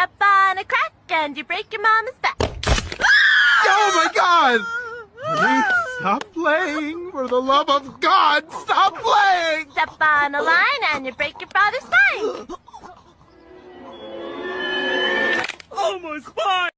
Step on a crack and you break your mama's back. Oh my God! Honey, stop playing! For the love of God, stop playing! Step on a line and you break your father's spine. Oh, my spine!